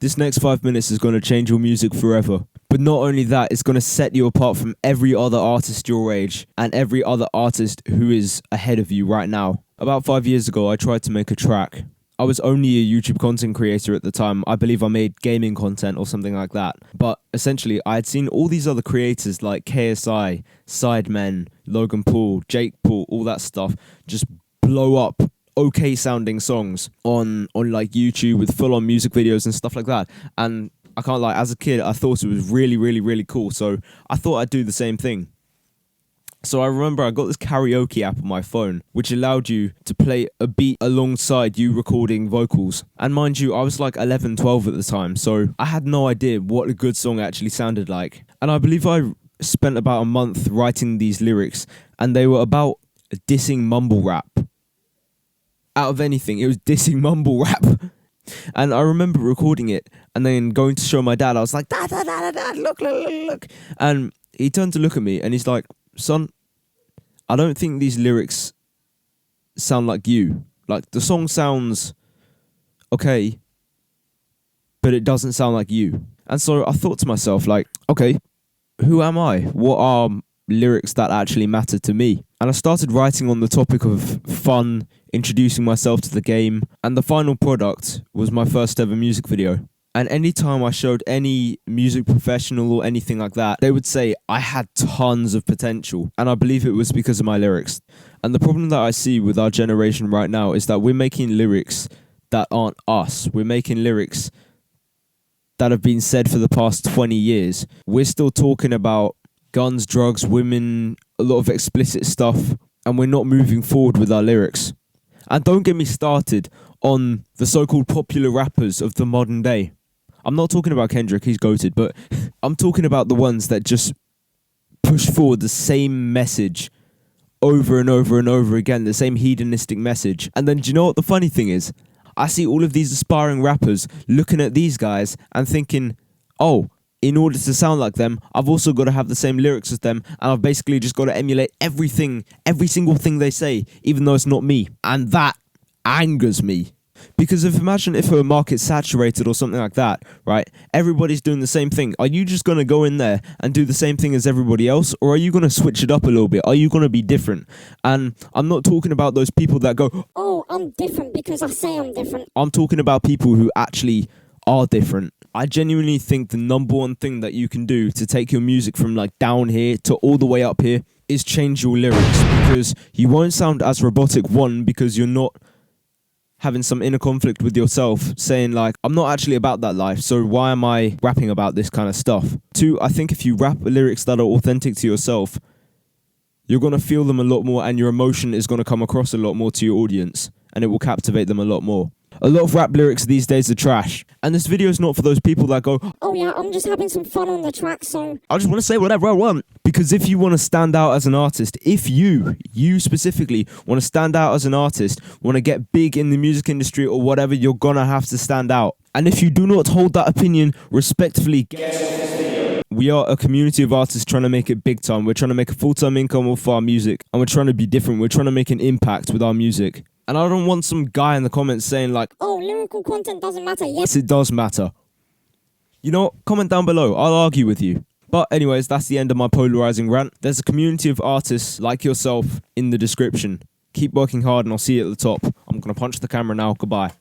This next 5 minutes is going to change your music forever. But not only that, it's going to set you apart from every other artist your age and every other artist who is ahead of you right now. About 5 years ago, I tried to make a track. I was only a YouTube content creator at the time. I believe I made gaming content or something like that. But essentially, I had seen all these other creators like KSI, Sidemen, Logan Paul, Jake Paul, all that stuff just blow up okay sounding songs on like YouTube with full on music videos and stuff like that. And I can't lie, as a kid, I thought it was really, really, really cool. So I thought I'd do the same thing. So I remember I got this karaoke app on my phone, which allowed you to play a beat alongside you recording vocals. And mind you, I was like 11, 12 at the time, so I had no idea what a good song actually sounded like. And I believe I spent about a month writing these lyrics, and they were about dissing mumble rap. Out of anything, it was dissing mumble rap. And I remember recording it and then going to show my dad. I was like, Dad, look. And he turned to look at me and he's like, son, I don't think these lyrics sound like you. Like, the song sounds okay, but it doesn't sound like you. And so I thought to myself, like, okay, who am I? What are lyrics that actually matter to me? And I started writing on the topic of fun, introducing myself to the game, and the final product was my first ever music video. And anytime I showed any music professional or anything like that, they would say I had tons of potential. And I believe it was because of my lyrics. And the problem that I see with our generation right now is that we're making lyrics that aren't us. We're making lyrics that have been said for the past 20 years. We're still talking about guns, drugs, women, a lot of explicit stuff, and we're not moving forward with our lyrics. And don't get me started on the so-called popular rappers of the modern day. I'm not talking about Kendrick, he's goated, but I'm talking about the ones that just push forward the same message over and over and over again, the same hedonistic message. And then do you know what the funny thing is? I see all of these aspiring rappers looking at these guys and thinking, oh, in order to sound like them, I've also got to have the same lyrics as them, and I've basically just got to emulate everything, every single thing they say, even though it's not me. And that angers me. Because imagine if a market's saturated or something like that, right? Everybody's doing the same thing. Are you just going to go in there and do the same thing as everybody else? Or are you going to switch it up a little bit? Are you going to be different? And I'm not talking about those people that go, oh, I'm different because I say I'm different. I'm talking about people who actually are different. I genuinely think the number one thing that you can do to take your music from like down here to all the way up here is change your lyrics, because you won't sound as robotic. One, because you're not having some inner conflict with yourself, saying like, I'm not actually about that life, so why am I rapping about this kind of stuff? Two, I think if you rap lyrics that are authentic to yourself, you're going to feel them a lot more, and your emotion is going to come across a lot more to your audience, and it will captivate them a lot more. A lot of rap lyrics these days are trash. And this video is not for those people that go, oh yeah, I'm just having some fun on the track, so I just want to say whatever I want. Because if you want to stand out as an artist, if you specifically want to stand out as an artist, want to get big in the music industry or whatever, you're going to have to stand out. And if you do not hold that opinion respectfully, we are a community of artists trying to make it big time. We're trying to make a full-time income off our music, and we're trying to be different. We're trying to make an impact with our music. And I don't want some guy in the comments saying like, oh, lyrical content doesn't matter. Yes, it does matter. You know what? Comment down below. I'll argue with you. But anyways, that's the end of my polarizing rant. There's a community of artists like yourself in the description. Keep working hard and I'll see you at the top. I'm going to punch the camera now. Goodbye.